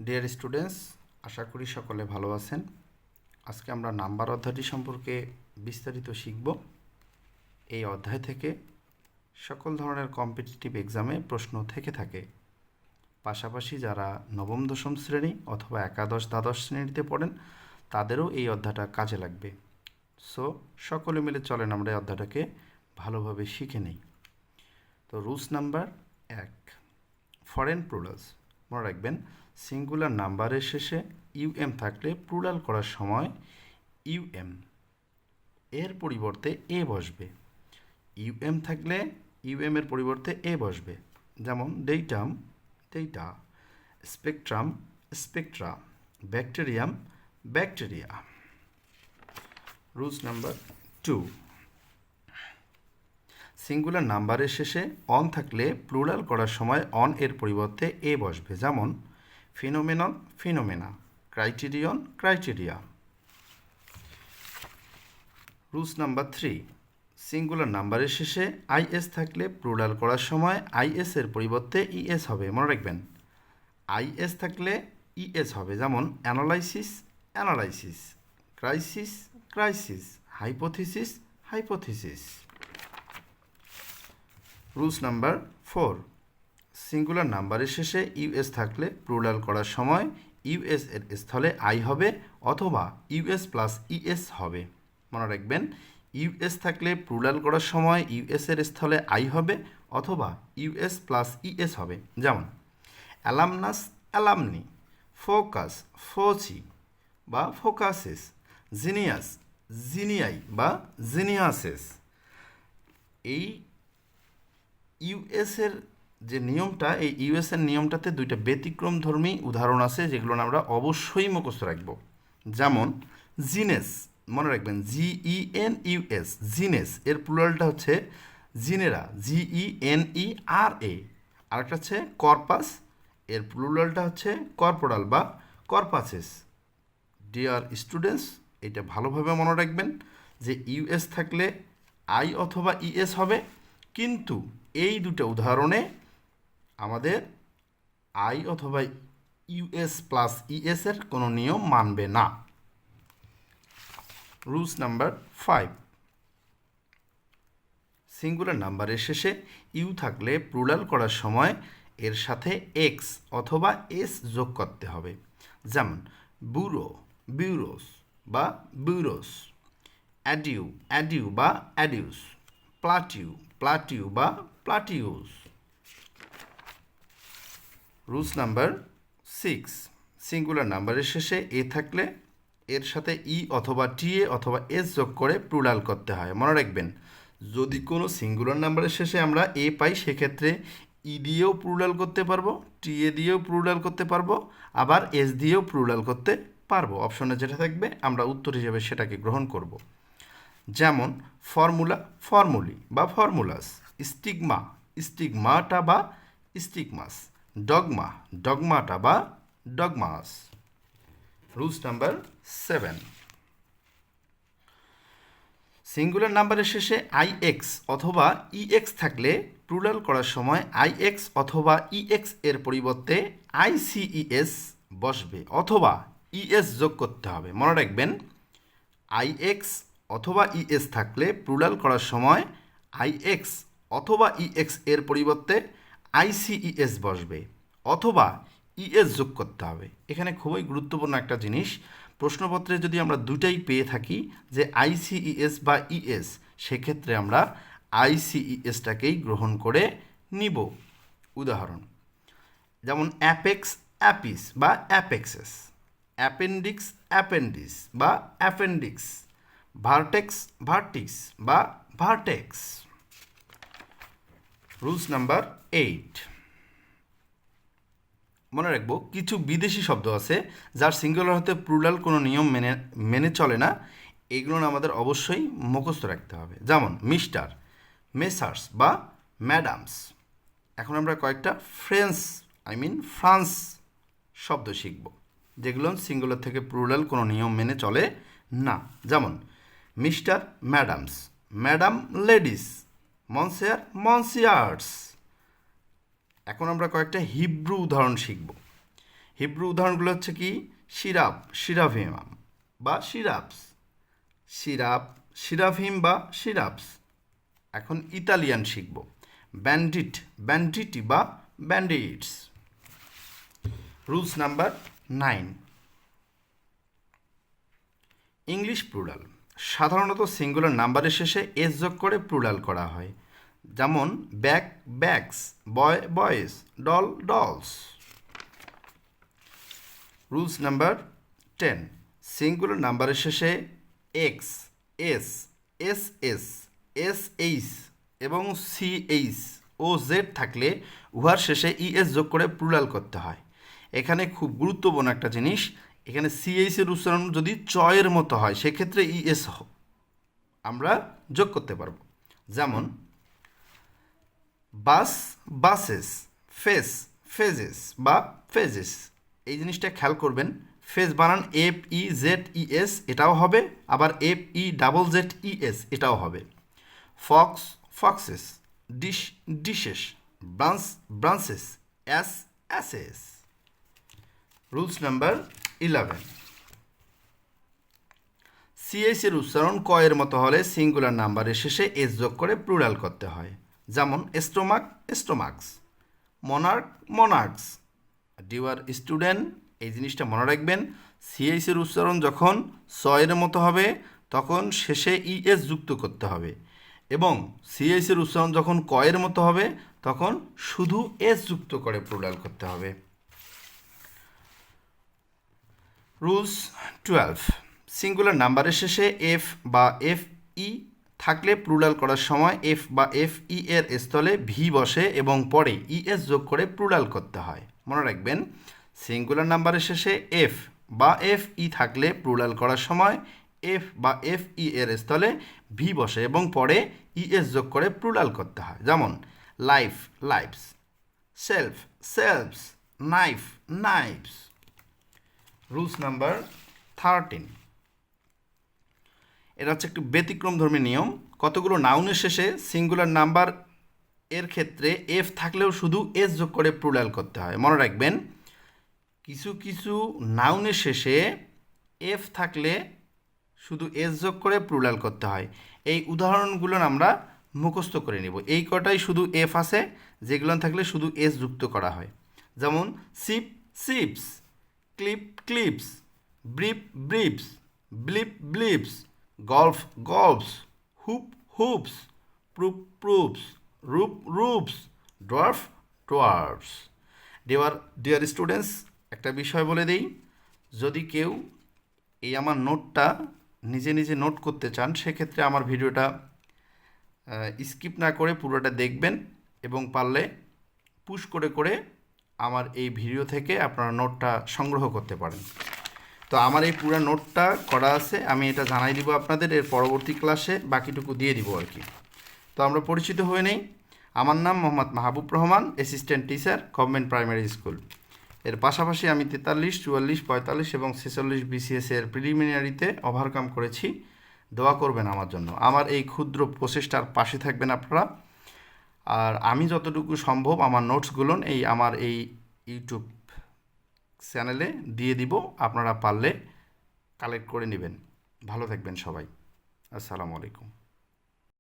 Dear students, আশা করি সকলে ভালো আছেন। আজকে আমরা নাম্বার অধ্যায়টি সম্পর্কে বিস্তারিত শিখব। এই অধ্যায় থেকে সকল ধরনের কম্পিটিটিভ এক্সামে প্রশ্ন থেকে থাকে। পাশাপাশি যারা নবম দশম শ্রেণী অথবা একাদশ দ্বাদশ শ্রেণীতে পড়েন তাদেরও এই অধ্যায়টা কাজে লাগবে। সো সকলে মিলে চলেন আমরা এই অধ্যায়টাকে ভালোভাবে শিখে নিই। তো রুলস নাম্বার 1, ফরেন প্লুরালস। মনে রাখবেন, সিঙ্গুলার নাম্বারের শেষে ইউএম থাকলে প্লুরাল করার সময় ইউএম এর পরিবর্তে এ বসবে। ইউএম থাকলে ইউএম এর পরিবর্তে এ বসবে। যেমন datum, data; spectrum, Spectra; bacterium, bacteria. Rules number 2, singular নাম্বারের শেষে অন থাকলে প্লুরাল করার সময় অন এর পরিবর্তে এ বসবে। যেমন ফিনোমেনন, ফিনোমেনা; criterion, criteria. Rules number 3, singular নাম্বারের শেষে আইএস থাকলে প্লুরাল করার সময় আইএস এর পরিবর্তে ইএস হবে। মনে রাখবেন, আইএস থাকলে ইএস হবে। যেমন analysis, analysis; crisis, crisis; hypothesis, hypothesis. Rules number 4, singular নাম্বারের শেষে ইউএস থাকলে প্লুরাল করার সময় ইউএস এর স্থলে আই হবে অথবা ইউএস প্লাস ইএস হবে। মনে রাখবেন, ইউএস থাকলে প্লুরাল করার সময় ইউএস এর স্থলে আই হবে অথবা ইউএস প্লাস ইএস হবে। যেমন অ্যালামনাস, অ্যালামনি; ফোকাস, ফোচি বা ফোকাসেস; জিনিয়াস, জিনিয়াই বা জিনিয়াসেস। এই ইউএসের যে নিয়মটা, এই ইউএসের নিয়মটাতে দুইটা ব্যতিক্রমধর্মী উদাহরণ আছে যেগুলো আমরা অবশ্যই মুখস্থ রাখব। যেমন জিনেস, মনে রাখবেন জিইএনইউএস, জিনেস এর প্লুরালটা হচ্ছে জিনেরা, জিইএনইআরএ। আরেকটা হচ্ছে কর্পাস, এর প্লুরালটা হচ্ছে কর্পোরাল বা কর্পাসেস। ডিয়ার স্টুডেন্টস, এটা ভালোভাবে মনে রাখবেন যে ইউএস থাকলে আই অথবা ইএস হবে, কিন্তু এই দুটো উদাহরণে আমাদের আই অথবা ইউএস প্লাস ইএস এর কোনো নিয়ম মানবে না। রুলস নাম্বার 5, সিঙ্গুলার নাম্বারের শেষে ইউ থাকলে প্লুরাল করার সময় এর সাথে এক্স অথবা এস যোগ করতে হবে। যেমন ব্যুরো, বিউরোস বা বিউরোস; অ্যাডিউ, অ্যাডিউ বা অ্যাডিউস; প্লাটিউ, প্লাটিউ বা প্লাটিউস। রুলস নাম্বার 6, সিঙ্গুলার নাম্বারের শেষে এ থাকলে এর সাথে ই অথবা টিএ অথবা এস যোগ করে প্লুরাল করতে হয়। মনে রাখবেন, যদি কোনো সিঙ্গুলার নাম্বারের শেষে আমরা এ পাই সেক্ষেত্রে ই দিয়েও প্লুরাল করতে পারবো, টিএ দিয়েও প্লুরাল করতে পারবো, আবার এস দিয়েও প্লুরাল করতে পারবো। অপশনে যেটা থাকবে আমরা উত্তর হিসেবে সেটাকে গ্রহণ করব। যেমন ফর্মুলা, ফর্মুলি বা ফর্মুলাস; স্টিগমা, স্টিগমাটা বা স্টিগমাস; ডগমা, ডগমাটা বা ডগমাস। রুলস নাম্বার 7, সিঙ্গুলার নাম্বারের শেষে আইএক্স অথবা ইএক্স থাকলে প্লুরাল করার সময় আইএক্স অথবা ইএক্স এর পরিবর্তে আইসিইএস বসবে অথবা ইএস যোগ করতে হবে। মনে রাখবেন, আইএক্স অথবা ইএস থাকলে প্লুরাল করার সময় আইএক্স অথবা ইএক্স এর পরিবর্তে আইসিইএস বসবে অথবা ইএস যোগ করতে হবে। এখানে খুবই গুরুত্বপূর্ণ একটা জিনিস, প্রশ্নপত্রে যদি আমরা দুটাই পেয়ে থাকি যে আইসিইএস বা ইএস, সেক্ষেত্রে আমরা আইসিইএসটাকেই গ্রহণ করে নিব। উদাহরণ যেমন অ্যাপেক্স, অ্যাপিস বা অ্যাপেক্সেস; অ্যাপেন্ডিক্স, অ্যাপেন্ডিস বা অ্যাপেন্ডিক্স; ভার্টেক্স, ভার্টিক্স বা ভার্টেক্স। রুলস নাম্বার 8, মনে রাখবো কিছু বিদেশি শব্দ আছে যার সিঙ্গুলার হতে প্লুরাল কোনো নিয়ম মেনে চলে না। এগুলো আমাদের অবশ্যই মুখস্থ রাখতে হবে। যেমন মিস্টার, মেসার্স বা ম্যাডামস। এখন আমরা কয়েকটা ফ্রান্স শব্দ শিখব যেগুলো সিঙ্গুলার থেকে প্লুরাল কোনো নিয়ম মেনে চলে না। যেমন মিস্টার, ম্যাডামস; ম্যাডাম, লেডিস; মনসেয়ার, মনসিয়ার্স। এখন আমরা কয়েকটা হিব্রু উদাহরণ শিখব। হিব্রু উদাহরণগুলো হচ্ছে কি সিরাপ, সিরাভিম বা সিরাপস, সিরাপ, সিরাভিম বা সিরাপস। এখন ইতালিয়ান শিখব। ব্যান্ডিট, ব্যান্ডিটি বা bandits. Rules number 9। English plural সাধারণত সিঙ্গুলার নাম্বারের শেষে এস যোগ করে প্লুরাল করা হয়, যেমন ব্যাগ, ব্যাগস, বয়, বয়েস, doll, dolls. Rules number 10। Singular নাম্বারের শেষে x, S, S S, S H এবং সি এইচ ও জেড থাকলে উহার শেষে ইএস যোগ করে প্লুরাল করতে হয়। এখানে খুব গুরুত্বপূর্ণ একটা জিনিস, এখানে সিএইচ এর উচ্চারণ যদি চয়ের মতো হয় সেক্ষেত্রে ইএস আমরা যোগ করতে পারবো, যেমন বাস, বাসেস, ফেস, ফেজেস বা ফেজেস। এই জিনিসটা খেয়াল করবেন, ফেস বানান F E Z E S এটাও হবে, আবার F E double Z E S এটাও হবে। Fox, foxes, dish, dishes, branch, branches, ass, asses. Rules number 11। CS এর উচ্চারণ ক এর মতো হলে সিঙ্গুলার নাম্বারের শেষে এস যোগ করে প্লুরাল করতে হয়, যেমন স্টোমাক, স্টোমাক্স, মনার্ক, মনার্কস। ডিওয়ার স্টুডেন্ট, এই জিনিসটা মনে রাখবেন, সিএস এর উচ্চারণ যখন স এর মতো হবে তখন শেষে ইএস যুক্ত করতে হবে, এবং সিএস এর উচ্চারণ যখন ক এর মতো হবে তখন শুধু এস যুক্ত করে প্লুরাল করতে হবে। রুলস 12। সিঙ্গুলার নাম্বারের শেষে এফ বা এফ ই থাকলে প্লুরাল করার সময় এফ বা এফ ই এর স্থলে ভি বসে এবং পরে ইএস যোগ করে প্লুরাল করতে হয়। মনে রাখবেন, সিঙ্গুলার নাম্বারের শেষে এফ বা এফ ই থাকলে প্লুরাল করার সময় এফ বা এফ ই এর স্থলে ভি বসে এবং পরে ইএস যোগ করে প্লুরাল করতে হয়, যেমন life, lifes, self, selfs, knife, knifes. Rules number 13। এটা হচ্ছে একটু ব্যতিক্রমধর্মী নিয়ম। কতগুলো নাউনের শেষে সিঙ্গুলার নাম্বার এর ক্ষেত্রে এফ থাকলেও শুধু এস যোগ করে প্লুরাল করতে হয়। মনে রাখবেন, কিছু কিছু নাউনের শেষে এফ থাকলে শুধু এস যোগ করে প্লুরাল করতে হয়। এই উদাহরণগুলো আমরা মুখস্থ করে নেব। এই কটাই শুধু এফ আছে, যেগুলো থাকলে শুধু এস যুক্ত করা হয়, যেমন সিপ, সিপস, ক্লিপ, ক্লিপস, ব্রিপ, ব্রিপস, ব্লিপ, ব্লিপস, গল্ফ, গল্ফস, হুপ, হুপস, প্রুপ, প্রুপস, রূপ, রূপস, ডোয়ার্ফ, ডোয়ার্ফস। ডিয়ার স্টুডেন্টস, একটা বিষয় বলে দিই, যদি কেউ এই আমার নোটটা নিজে নিজে নোট করতে চান সেক্ষেত্রে আমার ভিডিওটা স্কিপ না করে পুরোটা দেখবেন এবং পারলে পুশ করে করে আমার এই ভিডিও থেকে আপনারা নোটটা সংগ্রহ করতে পারেন। তো আমার এই পুরো নোটটা করা আছে, আমি এটা জানাই দিব আপনাদের, এর পরবর্তী ক্লাসে বাকিটুকু দিয়ে দিব আর কি। তো আমরা পরিচিত হয়ে নেই। আমার নাম Mohammad Mahbub Rahman, assistant teacher, government primary school. এর পাশাপাশি আমি 43, 44, 45 এবং 46 বিসিএস এর প্রিলিমিনারিতে ওভারকাম করেছি। দোয়া করবেন আমার জন্য, আমার এই ক্ষুদ্র প্রচেষ্টার পাশে থাকবেন আপনারা। আর আমি যতটুকু সম্ভব আমার নোটসগুলো আমার এই ইউটিউব চ্যানেলে দিয়ে দিব, আপনারা পারলে কালেক্ট করে নেবেন। ভালো থাকবেন সবাই। আসসালামু আলাইকুম।